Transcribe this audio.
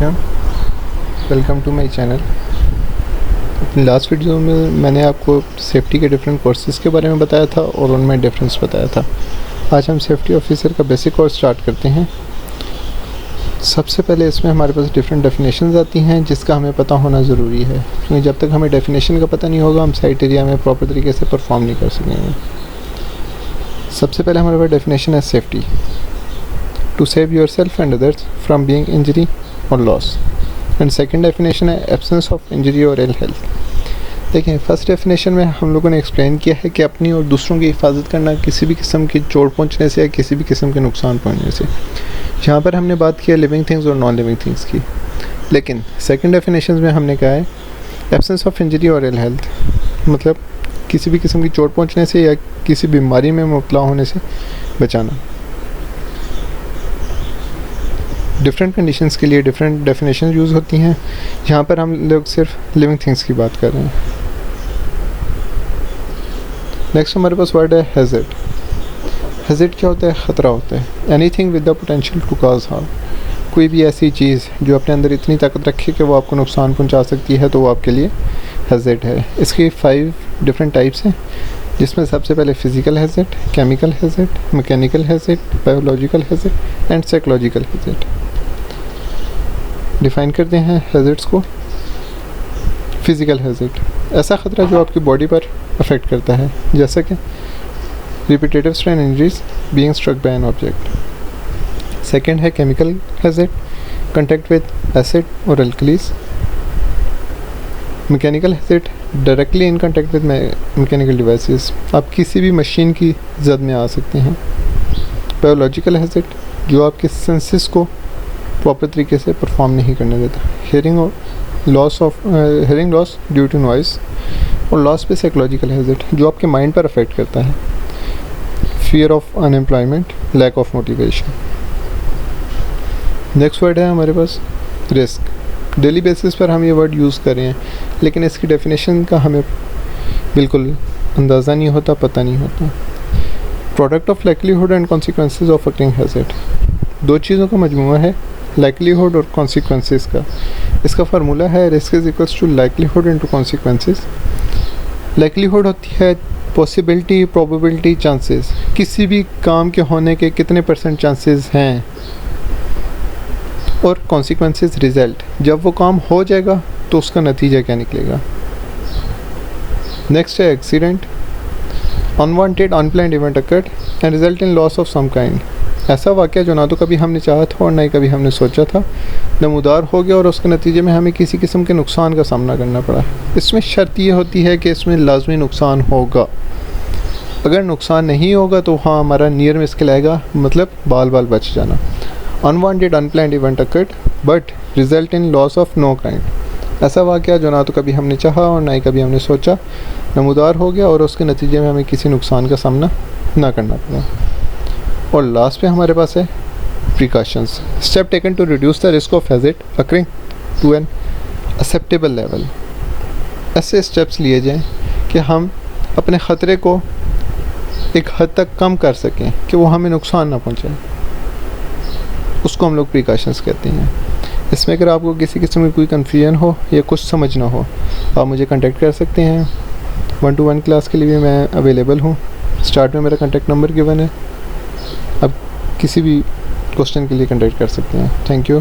Everyone, welcome to my channel. अपनी last video में मैंने आपको सेफ्टी के डिफरेंट कोर्सेज़ के बारे में बताया था और उनमें डिफरेंस बताया था। आज हम सेफ्टी ऑफिसर का बेसिक कोर्स स्टार्ट करते हैं। सबसे पहले इसमें हमारे पास डिफरेंट डेफिनेशंस आती हैं जिसका हमें पता होना ज़रूरी है, क्योंकि जब तक हमें डेफिनेशन का पता नहीं होगा हम साइट एरिया में प्रॉपर तरीके से परफॉर्म नहीं कर सकेंगे। सबसे पहले हमारे पास डेफिनेशन है safety, to save yourself and others from being injury और लॉस। एंड सेकंड डेफिनेशन है एब्सेंस ऑफ इंजरी और इल हेल्थ। देखें, फर्स्ट डेफिनेशन में हम लोगों ने एक्सप्लेन किया है कि अपनी और दूसरों की हिफाजत करना किसी भी किस्म की चोट पहुंचने से या किसी भी किस्म के नुकसान पहुंचने से। यहाँ पर हमने बात किया लिविंग थिंग्स और नॉन लिविंग थिंग्स की, लेकिन सेकंड डेफिनेशन में हमने कहा है एब्सेंस ऑफ इंजरी और इल हेल्थ, मतलब किसी भी किस्म की चोट पहुँचने से या किसी बीमारी में मुब्तला होने से बचाना। डिफरेंट कंडीशंस के लिए डिफरेंट डेफिनेशन यूज़ होती हैं। यहाँ पर हम लोग सिर्फ लिविंग थिंग्स की बात कर रहे हैं। नेक्स्ट हमारे पास वर्ड है हैज़र्ड। हैज़र्ड क्या होता है? ख़तरा होता है। Anything with the potential to cause harm, कोई भी ऐसी चीज़ जो अपने अंदर इतनी ताकत रखे कि वो आपको नुकसान पहुँचा सकती है, तो वो आपके लिए हैज़र्ड है। इसके 5 डिफरेंट टाइप्स हैं, जिसमें सबसे पहले physical hazard, chemical hazard, mechanical hazard, biological hazard and psychological hazard. Define करते हैं हैज़र्ड्स को। फिज़िकल हैज़र्ड, ऐसा ख़तरा जो आपकी बॉडी पर अफेक्ट करता है, जैसा कि repetitive strain injuries, being struck by an object. Second है chemical hazard, contact with acid और alkalies. Mechanical hazard, directly in contact with mechanical devices, आप किसी भी मशीन की जद में आ सकते हैं। बायोलॉजिकल हैज़र्ड, जो आपके सेंसेस को प्रॉपर तरीके से परफॉर्म नहीं करने देता। Hearing loss due to noise. और लॉस पे साइकोलॉजिकल हैज़र्ड, जो आपके माइंड पर अफेक्ट करता है। Fear of unemployment, lack of motivation. Next word है हमारे पास रिस्क। डेली बेसिस पर हम ये वर्ड यूज़ कर रहे हैं, लेकिन इसकी डेफिनेशन का हमें बिल्कुल अंदाज़ा नहीं होता, पता नहीं होता। Product of likelihood and consequences of occurring hazard, दो चीज़ों का मजमूआ है, लाइकलीहुड और कॉन्सिक्वेंसेस का। इसका फार्मूला है risk is equals to likelihood into consequences. Likelihood होती है पॉसिबिलिटी, प्रोबेबिलिटी, चांसेस, किसी भी काम के होने के कितने % चांसेस हैं। और कॉन्सिक्वेंसेस रिजल्ट, जब वो काम हो जाएगा तो उसका नतीजा क्या निकलेगा। नेक्स्ट है accident, unwanted unplanned event occurred and result in loss of some kind, ऐसा वाक़या जो ना तो कभी हमने चाहा था और ना ही कभी हमने सोचा था, नमूदार हो गया और उसके नतीजे में हमें किसी किस्म के नुकसान का सामना करना पड़ा। इसमें शर्त ये होती है कि इसमें लाजमी नुकसान होगा। अगर नुकसान नहीं होगा तो हाँ, हमारा नियर मिस्किल आएगा, मतलब बाल बच जाना। Unwanted unplanned event occurred but result in loss of know kind, ऐसा वाक़या जो ना तो कभी हमने चाहा और ना ही कभी हमने सोचा, नमूदार हो गया और उसके नतीजे में हमें किसी नुकसान का सामना ना करना पड़ा। और लास्ट पे हमारे पास है precautions, step taken to reduce the risk of hazard occurring to an acceptable level. ऐसे स्टेप्स लिए जाएं कि हम अपने ख़तरे को एक हद तक कम कर सकें कि वो हमें नुकसान ना पहुंचाए, उसको हम लोग प्रिकॉशंस कहते हैं। इसमें अगर आपको किसी किस्म की कोई कन्फ्यूजन हो या कुछ समझ ना हो, आप मुझे कांटेक्ट कर सकते हैं। 1-to-1 क्लास के लिए भी मैं अवेलेबल हूँ। स्टार्ट में मेरा कांटेक्ट नंबर गिवन है, आप किसी भी क्वेश्चन के लिए कांटेक्ट कर सकते हैं। Thank you.